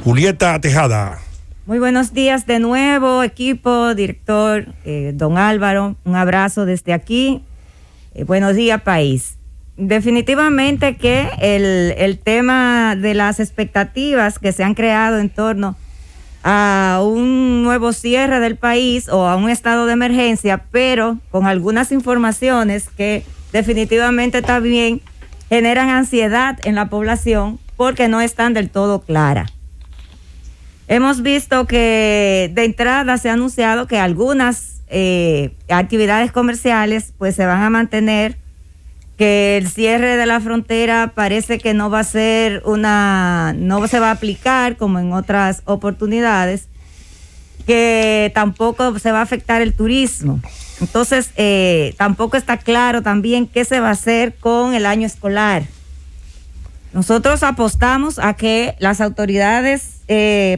Julieta Tejada. Muy buenos días de nuevo, equipo, director, don Álvaro, un abrazo desde aquí. Buenos días, país. Definitivamente que el tema de las expectativas que se han creado en torno a un nuevo cierre del país o a un estado de emergencia, pero con algunas informaciones que definitivamente también generan ansiedad en la población porque no están del todo claras. Hemos visto que de entrada se ha anunciado que algunas actividades comerciales pues se van a mantener, que el cierre de la frontera parece que no va a ser no se va a aplicar como en otras oportunidades, que tampoco se va a afectar el turismo. Entonces, tampoco está claro también qué se va a hacer con el año escolar. Nosotros apostamos a que las autoridades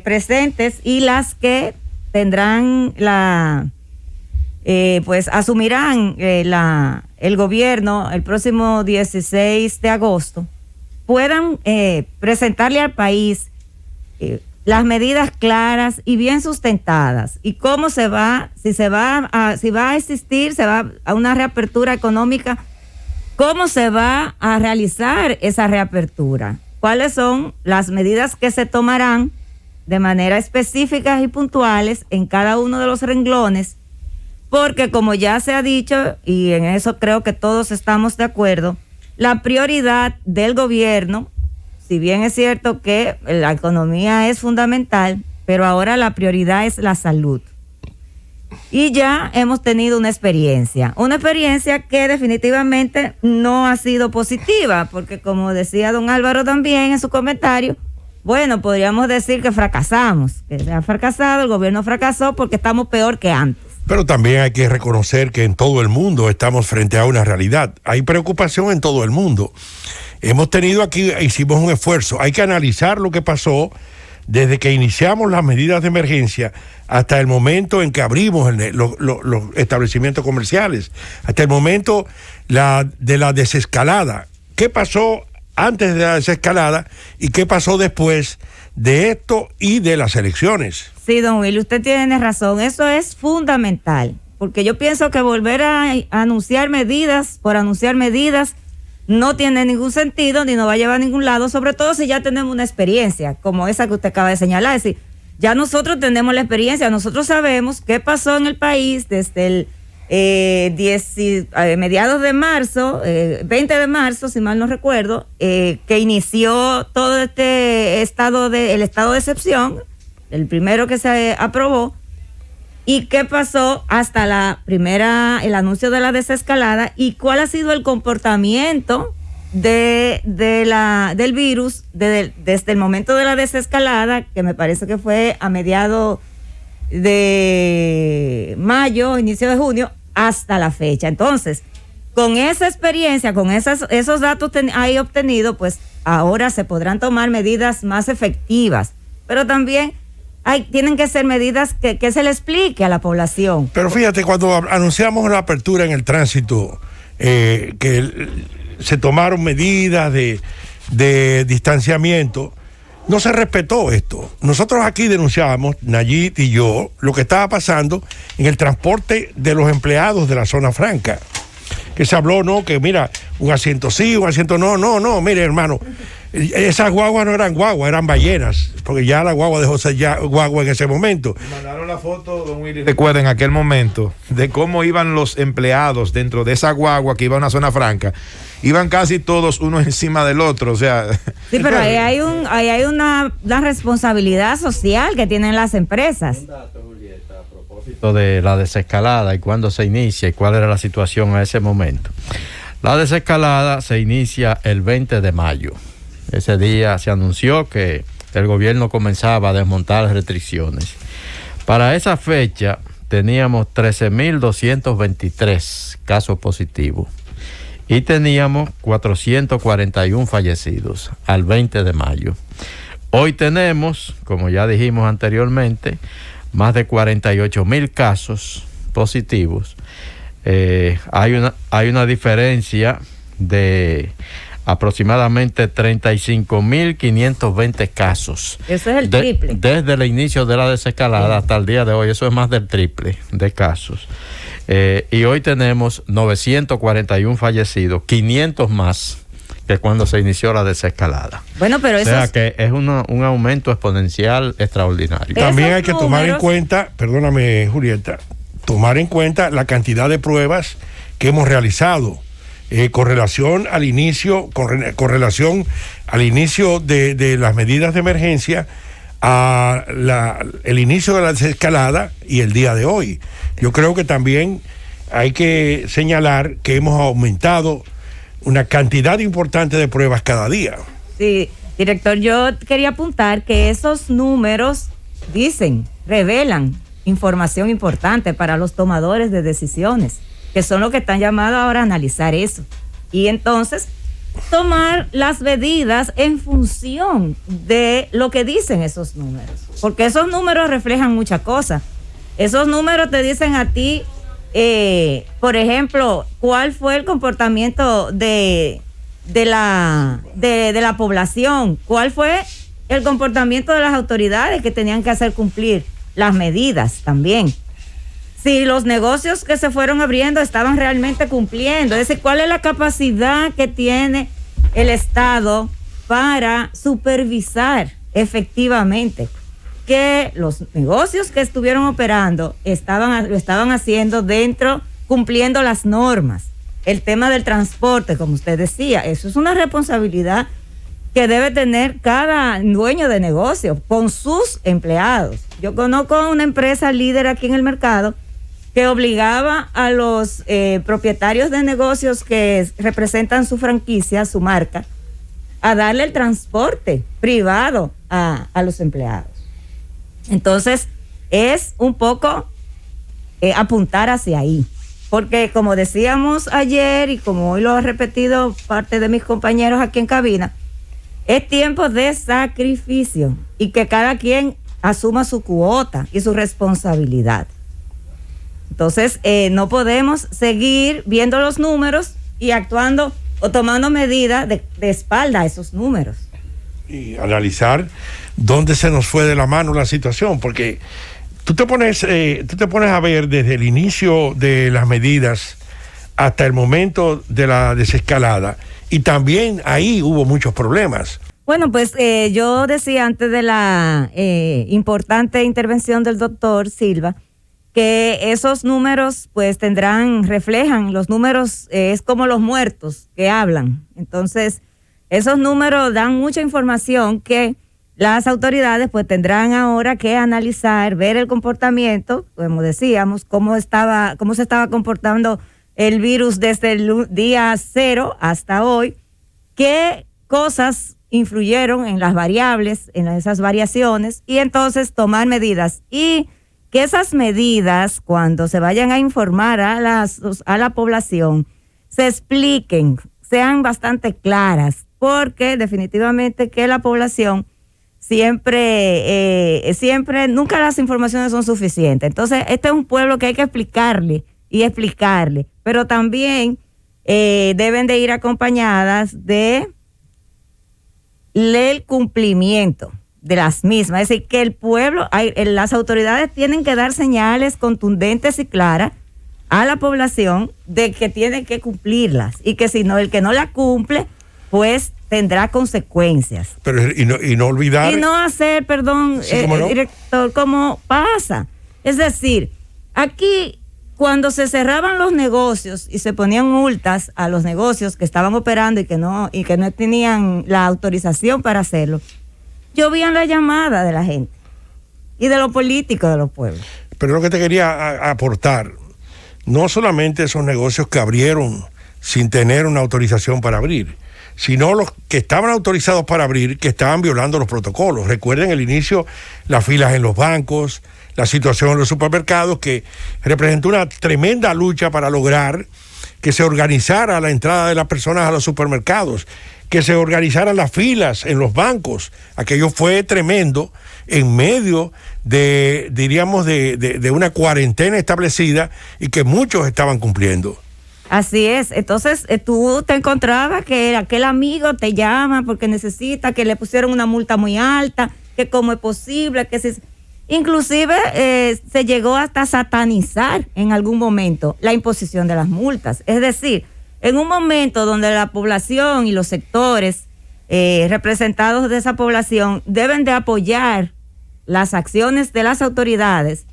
presentes y las que tendrán pues asumirán el gobierno el próximo 16 de agosto puedan presentarle al país las medidas claras y bien sustentadas y cómo si va a existir, se va a una reapertura económica, cómo se va a realizar esa reapertura, cuáles son las medidas que se tomarán de manera específicas y puntuales en cada uno de los renglones, porque como ya se ha dicho, y en eso creo que todos estamos de acuerdo, la prioridad del gobierno, si bien es cierto que la economía es fundamental, pero ahora la prioridad es la salud. Y ya hemos tenido una experiencia que definitivamente no ha sido positiva, porque como decía don Álvaro también en su comentario, bueno, podríamos decir que fracasamos, que se ha fracasado, el gobierno fracasó porque estamos peor que antes. Pero también hay que reconocer que en todo el mundo estamos frente a una realidad. Hay preocupación en todo el mundo. Hemos tenido aquí, hicimos un esfuerzo. Hay que analizar lo que pasó desde que iniciamos las medidas de emergencia hasta el momento en que abrimos los establecimientos comerciales, hasta el momento de la desescalada. ¿Qué pasó antes de la desescalada y qué pasó después de esto y de las elecciones? Sí, don Will, usted tiene razón, eso es fundamental, porque yo pienso que volver a anunciar medidas por anunciar medidas no tiene ningún sentido ni nos va a llevar a ningún lado, sobre todo si ya tenemos una experiencia como esa que usted acaba de señalar. Es decir, ya nosotros tenemos la experiencia, nosotros sabemos qué pasó en el país desde el mediados de marzo, 20 de marzo, si mal no recuerdo, que inició todo el estado de excepción, el primero que se aprobó, y qué pasó hasta el anuncio de la desescalada y cuál ha sido el comportamiento del virus desde el momento de la desescalada, que me parece que fue a mediados de mayo, inicio de junio, hasta la fecha. Entonces, con esa experiencia, con esos datos ahí obtenidos, pues ahora se podrán tomar medidas más efectivas, pero también tienen que ser medidas que se le explique a la población. Pero fíjate, cuando anunciamos la apertura en el tránsito, que se tomaron medidas de distanciamiento, no se respetó esto. Nosotros aquí denunciábamos, Nayib y yo, lo que estaba pasando en el transporte de los empleados de la zona franca. Que se habló, no, que mira, un asiento sí, un asiento no, mire hermano, esas guaguas no eran guaguas, eran ballenas, porque ya la guagua dejó ser ya guagua en ese momento. Mandaron la foto, don Willy, recuerden aquel momento de cómo iban los empleados dentro de esa guagua que iba a una zona franca. Iban casi todos uno encima del otro, o sea. Sí, pero ahí hay una responsabilidad social que tienen las empresas. Un dato, Julieta, a propósito de la desescalada y cuándo se inicia y cuál era la situación a ese momento. La desescalada se inicia el 20 de mayo. Ese día se anunció que el gobierno comenzaba a desmontar las restricciones. Para esa fecha teníamos 13.223 casos positivos y teníamos 441 fallecidos al 20 de mayo. Hoy tenemos, como ya dijimos anteriormente, más de 48.000 casos positivos. Hay una diferencia de aproximadamente 35.520 casos. Eso es el triple. Desde el inicio de la desescalada hasta el día de hoy, eso es más del triple de casos. Y hoy tenemos 941 fallecidos, 500 más que cuando se inició la desescalada. Bueno, pero eso o sea que es un aumento exponencial extraordinario. También hay que tomar en cuenta, perdóname Julieta, tomar en cuenta la cantidad de pruebas que hemos realizado con relación al inicio, de las medidas de emergencia, a el inicio de la desescalada y el día de hoy. Yo creo que también hay que señalar que hemos aumentado una cantidad importante de pruebas cada día. Sí, director, yo quería apuntar que esos números revelan información importante para los tomadores de decisiones, que son los que están llamados ahora a analizar eso. Y entonces tomar las medidas en función de lo que dicen esos números, porque esos números reflejan muchas cosas. Esos números te dicen a ti, por ejemplo, cuál fue el comportamiento de la población, cuál fue el comportamiento de las autoridades que tenían que hacer cumplir las medidas también. Si los negocios que se fueron abriendo estaban realmente cumpliendo, es decir, cuál es la capacidad que tiene el Estado para supervisar efectivamente que los negocios que estuvieron operando lo estaban haciendo cumpliendo las normas. El tema del transporte, como usted decía, eso es una responsabilidad que debe tener cada dueño de negocio con sus empleados. Yo conozco una empresa líder aquí en el mercado que obligaba a los propietarios de negocios que representan su franquicia, su marca, a darle el transporte privado a los empleados. Entonces, es un poco apuntar hacia ahí, porque como decíamos ayer y como hoy lo ha repetido parte de mis compañeros aquí en cabina, es tiempo de sacrificio y que cada quien asuma su cuota y su responsabilidad. Entonces, no podemos seguir viendo los números y actuando o tomando medidas de espalda a esos números. Y analizar dónde se nos fue de la mano la situación, porque tú te pones a ver desde el inicio de las medidas hasta el momento de la desescalada, y también ahí hubo muchos problemas. Bueno, pues yo decía antes de la importante intervención del doctor Silva, que esos números pues reflejan, los números es como los muertos que hablan. Entonces, esos números dan mucha información que las autoridades pues tendrán ahora que analizar, ver el comportamiento, como decíamos, cómo se estaba comportando el virus desde el día 0 hasta hoy, qué cosas influyeron en las variables, en esas variaciones, y entonces tomar medidas. Y que esas medidas, cuando se vayan a informar a la población, se expliquen, sean bastante claras, porque definitivamente que la población siempre, nunca las informaciones son suficientes. Entonces, este es un pueblo que hay que explicarle, pero también deben de ir acompañadas del cumplimiento de las mismas. Es decir, que el pueblo, las autoridades tienen que dar señales contundentes y claras a la población de que tienen que cumplirlas, y que si no, el que no la cumple, pues tendrá consecuencias. Pero y no olvidar. Y no hacer, perdón, sí, no, director, como pasa. Es decir, aquí, cuando se cerraban los negocios y se ponían multas a los negocios que estaban operando y que no tenían la autorización para hacerlo, llovían la llamada de la gente y de los políticos de los pueblos. Pero lo que te quería aportar, no solamente esos negocios que abrieron sin tener una autorización para abrir, sino los que estaban autorizados para abrir, que estaban violando los protocolos. Recuerden el inicio, las filas en los bancos, la situación en los supermercados, que representó una tremenda lucha para lograr que se organizara la entrada de las personas a los supermercados, que se organizaran las filas en los bancos. Aquello fue tremendo en medio de una cuarentena establecida y que muchos estaban cumpliendo. Así es. Entonces, tú te encontrabas que aquel amigo te llama porque necesita, que le pusieron una multa muy alta, que cómo es posible, que se... Inclusive se llegó hasta satanizar en algún momento la imposición de las multas. Es decir, en un momento donde la población y los sectores representados de esa población deben de apoyar las acciones de las autoridades,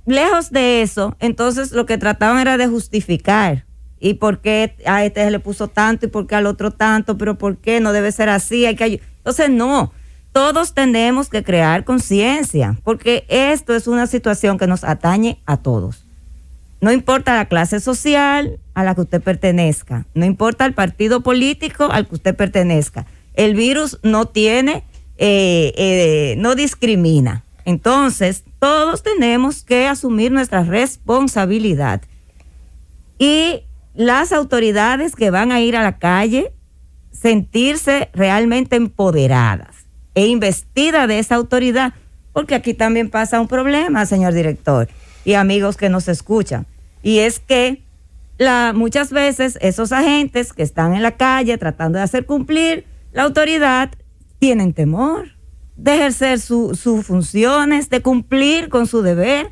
lejos de eso, entonces lo que trataban era de justificar. ¿Y por qué a este se le puso tanto y por qué al otro tanto? ¿Pero por qué? No debe ser así. Entonces, no. Todos tenemos que crear conciencia, porque esto es una situación que nos atañe a todos. No importa la clase social a la que usted pertenezca, no importa el partido político al que usted pertenezca. El virus no tiene, no discrimina. Entonces, todos tenemos que asumir nuestra responsabilidad. Y las autoridades que van a ir a la calle, sentirse realmente empoderadas e investida de esa autoridad, porque aquí también pasa un problema, señor director y amigos que nos escuchan, y es que muchas veces esos agentes que están en la calle tratando de hacer cumplir la autoridad tienen temor de ejercer sus funciones, de cumplir con su deber,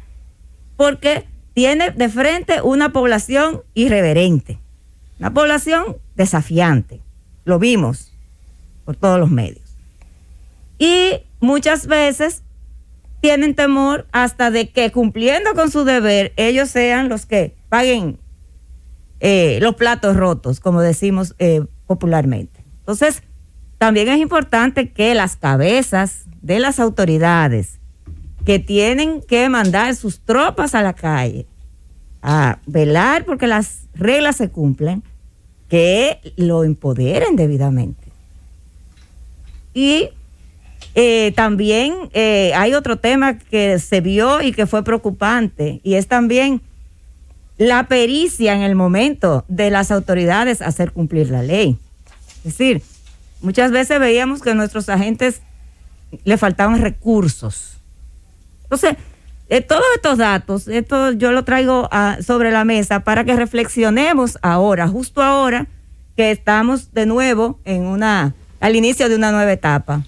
porque tiene de frente una población irreverente, una población desafiante. Lo vimos por todos los medios. Y muchas veces tienen temor hasta de que, cumpliendo con su deber, ellos sean los que paguen los platos rotos, como decimos popularmente. Entonces, también es importante que las cabezas de las autoridades que tienen que mandar sus tropas a la calle a velar porque las reglas se cumplen, que lo empoderen debidamente. Y también hay otro tema que se vio y que fue preocupante, y es también la pericia en el momento de las autoridades hacer cumplir la ley. Es decir, muchas veces veíamos que a nuestros agentes le faltaban recursos. Entonces, todos estos datos, esto yo lo traigo sobre la mesa para que reflexionemos ahora, justo ahora que estamos de nuevo al inicio de una nueva etapa,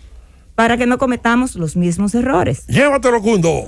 para que no cometamos los mismos errores. Llévatelo, Cundo.